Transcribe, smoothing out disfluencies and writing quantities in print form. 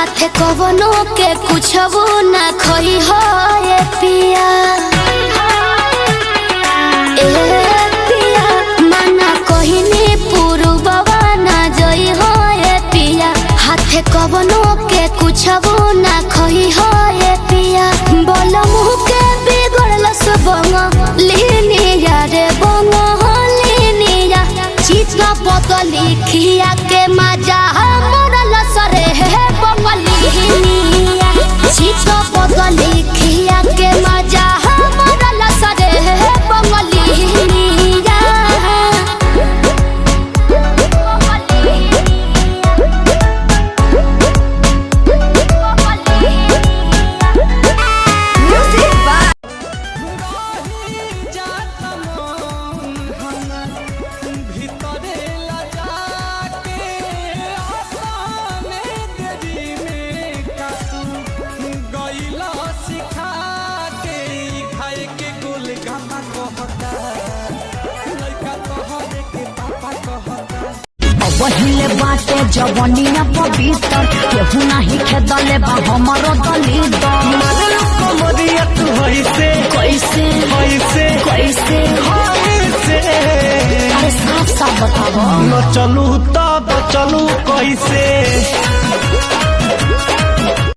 हाथे कवनो के कुछ वो ना खोई हो ये पिया मना कोहिनी पुरुबवा ना जोई हो ये पिया हाथे कवनो के कुछ वो ना खोई हो ये पिया बोल मुँह के बिगड़ल सबंग लीनिया रे बंग लीनिया चित्रा बदली खिया के मजा मोरल सरे है बंगलिनिया चित्रा बदली खिया के मजा मोरल सरे है बंगलिनिया पहिले बाटे जवनिया पवित्र केहू नाही खेदले बा हमरो दलित कमरिया तू कैसे कैसे कैसे कैसे कैसे अरे साफ साफ बताओ न चलू तब चलू कैसे